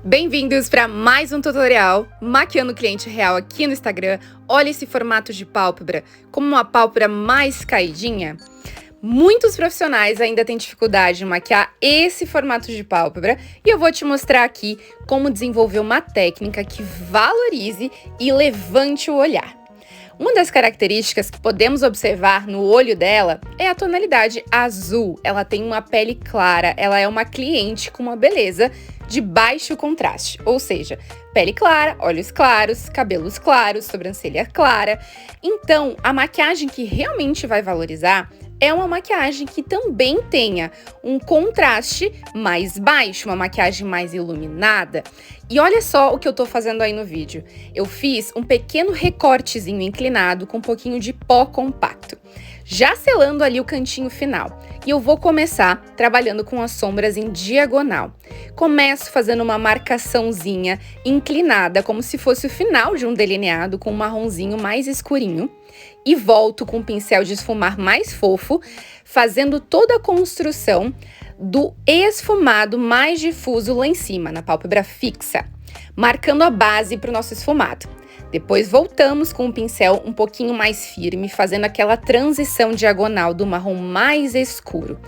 Bem-vindos para mais um tutorial maquiando cliente real aqui no Instagram. Olha esse formato de pálpebra, como uma pálpebra mais caidinha. Muitos profissionais ainda têm dificuldade em maquiar esse formato de pálpebra e eu vou te mostrar aqui como desenvolver uma técnica que valorize e levante o olhar. Uma das características que podemos observar no olho dela é a tonalidade azul. Ela tem uma pele clara, ela é uma cliente com uma beleza de baixo contraste, ou seja, pele clara, olhos claros, cabelos claros, sobrancelha clara. Então, a maquiagem que realmente vai valorizar é uma maquiagem que também tenha um contraste mais baixo, uma maquiagem mais iluminada. E olha só o que eu tô fazendo aí no vídeo. Eu fiz um pequeno recortezinho inclinado com um pouquinho de pó compacto, já selando ali o cantinho final. E eu vou começar trabalhando com as sombras em diagonal. Começo fazendo uma marcaçãozinha inclinada, como se fosse o final de um delineado com um marronzinho mais escurinho. E volto com um pincel de esfumar mais fofo, fazendo toda a construção do esfumado mais difuso lá em cima, na pálpebra fixa, marcando a base para o nosso esfumado. Depois voltamos com um pincel um pouquinho mais firme, fazendo aquela transição diagonal do marrom mais escuro.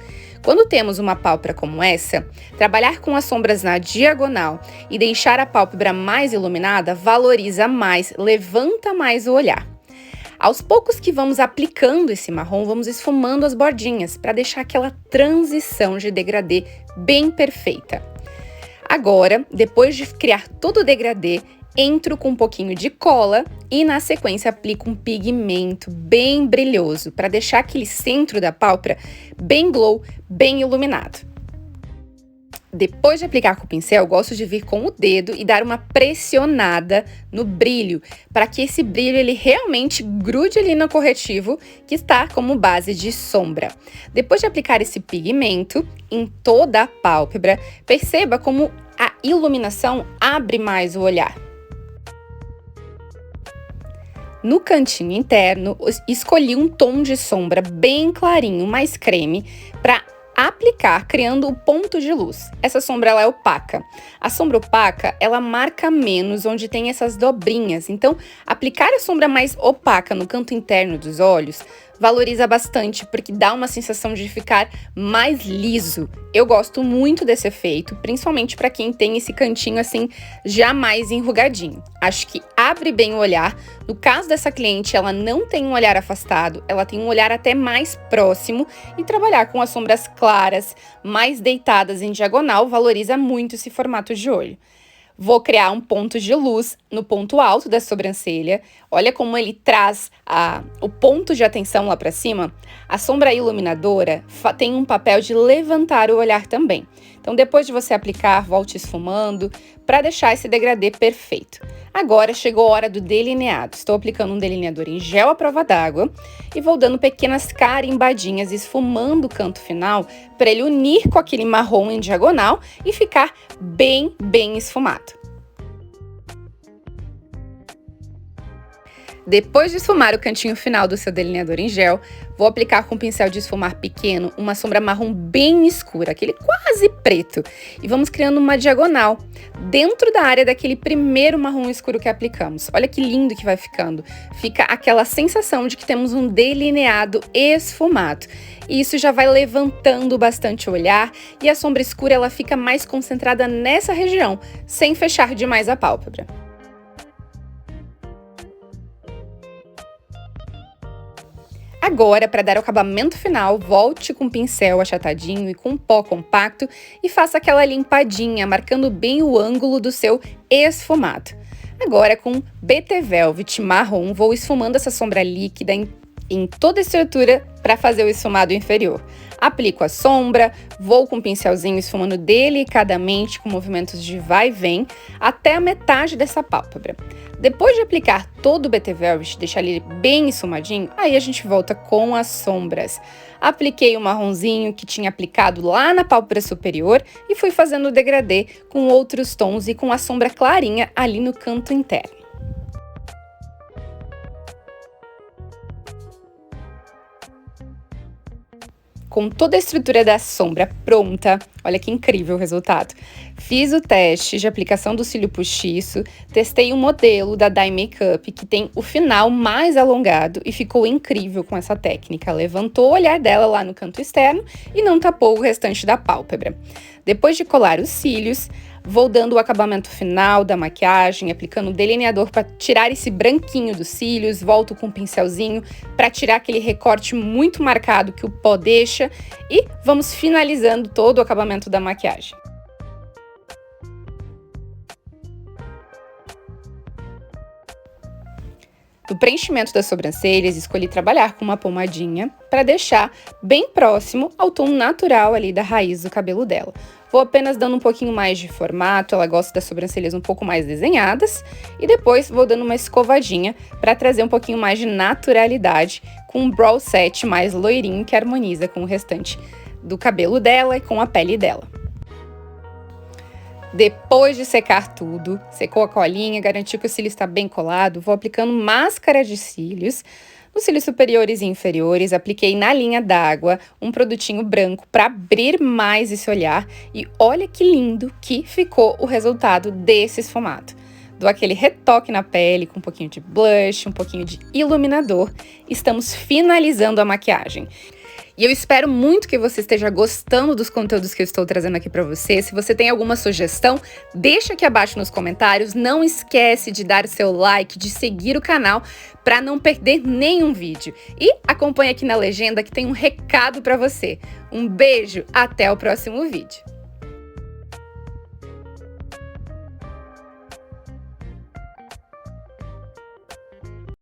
Quando temos uma pálpebra como essa, trabalhar com as sombras na diagonal e deixar a pálpebra mais iluminada valoriza mais, levanta mais o olhar. Aos poucos que vamos aplicando esse marrom, vamos esfumando as bordinhas para deixar aquela transição de degradê bem perfeita. Agora, depois de criar todo o degradê, entro com um pouquinho de cola e na sequência aplico um pigmento bem brilhoso para deixar aquele centro da pálpebra bem glow, bem iluminado. Depois de aplicar com o pincel, gosto de vir com o dedo e dar uma pressionada no brilho, para que esse brilho ele realmente grude ali no corretivo que está como base de sombra. Depois de aplicar esse pigmento em toda a pálpebra, perceba como a iluminação abre mais o olhar. No cantinho interno, escolhi um tom de sombra bem clarinho, mais creme, para aplicar, criando o ponto de luz. Essa sombra ela é opaca. A sombra opaca, ela marca menos onde tem essas dobrinhas. Então, aplicar a sombra mais opaca no canto interno dos olhos valoriza bastante, porque dá uma sensação de ficar mais liso. Eu gosto muito desse efeito, principalmente para quem tem esse cantinho assim, já mais enrugadinho. Acho que abre bem o olhar. No caso dessa cliente, ela não tem um olhar afastado, ela tem um olhar até mais próximo, e trabalhar com as sombras claras, mais deitadas em diagonal, valoriza muito esse formato de olho. Vou criar um ponto de luz no ponto alto da sobrancelha. Olha como ele traz o ponto de atenção lá para cima. A sombra iluminadora tem um papel de levantar o olhar também. Então, depois de você aplicar, volte esfumando para deixar esse degradê perfeito. Agora chegou a hora do delineado. Estou aplicando um delineador em gel à prova d'água e vou dando pequenas carimbadinhas, esfumando o canto final para ele unir com aquele marrom em diagonal e ficar bem esfumado. Depois de esfumar o cantinho final do seu delineador em gel, vou aplicar com um pincel de esfumar pequeno uma sombra marrom bem escura, aquele quase preto. E vamos criando uma diagonal dentro da área daquele primeiro marrom escuro que aplicamos. Olha que lindo que vai ficando. Fica aquela sensação de que temos um delineado esfumado. E isso já vai levantando bastante o olhar e a sombra escura ela fica mais concentrada nessa região, sem fechar demais a pálpebra. Agora, para dar o acabamento final, volte com o pincel achatadinho e com pó compacto e faça aquela limpadinha, marcando bem o ângulo do seu esfumado. Agora, com BT Velvet marrom, vou esfumando essa sombra líquida em toda a estrutura para fazer o esfumado inferior. Aplico a sombra, vou com o pincelzinho esfumando delicadamente com movimentos de vai e vem até a metade dessa pálpebra. Depois de aplicar todo o BT Velvet, deixar ele bem esfumadinho, aí a gente volta com as sombras. Apliquei o marronzinho que tinha aplicado lá na pálpebra superior e fui fazendo o degradê com outros tons e com a sombra clarinha ali no canto interno. com toda a estrutura da sombra pronta. Olha que incrível o resultado. Fiz o teste de aplicação do cílio postiço, testei um modelo da Dye Makeup que tem o final mais alongado e ficou incrível com essa técnica. Levantou o olhar dela lá no canto externo e não tapou o restante da pálpebra. Depois de colar os cílios, vou dando o acabamento final da maquiagem, aplicando o delineador para tirar esse branquinho dos cílios, volto com um pincelzinho para tirar aquele recorte muito marcado que o pó deixa e vamos finalizando todo o acabamento da maquiagem. No preenchimento das sobrancelhas, escolhi trabalhar com uma pomadinha para deixar bem próximo ao tom natural ali da raiz do cabelo dela. Vou apenas dando um pouquinho mais de formato, ela gosta das sobrancelhas um pouco mais desenhadas, e depois vou dando uma escovadinha para trazer um pouquinho mais de naturalidade com um brow set mais loirinho que harmoniza com o restante do cabelo dela e com a pele dela. Depois de secar tudo, secou a colinha, garantiu que o cílio está bem colado, vou aplicando máscara de cílios. Nos cílios superiores e inferiores, apliquei na linha d'água um produtinho branco para abrir mais esse olhar. E olha que lindo que ficou o resultado desse esfumado. Dou aquele retoque na pele com um pouquinho de blush, um pouquinho de iluminador. Estamos finalizando a maquiagem. E eu espero muito que você esteja gostando dos conteúdos que eu estou trazendo aqui para você. Se você tem alguma sugestão, deixa aqui abaixo nos comentários. Não esquece de dar o seu like, de seguir o canal para não perder nenhum vídeo. E acompanha aqui na legenda que tem um recado para você. Um beijo, até o próximo vídeo.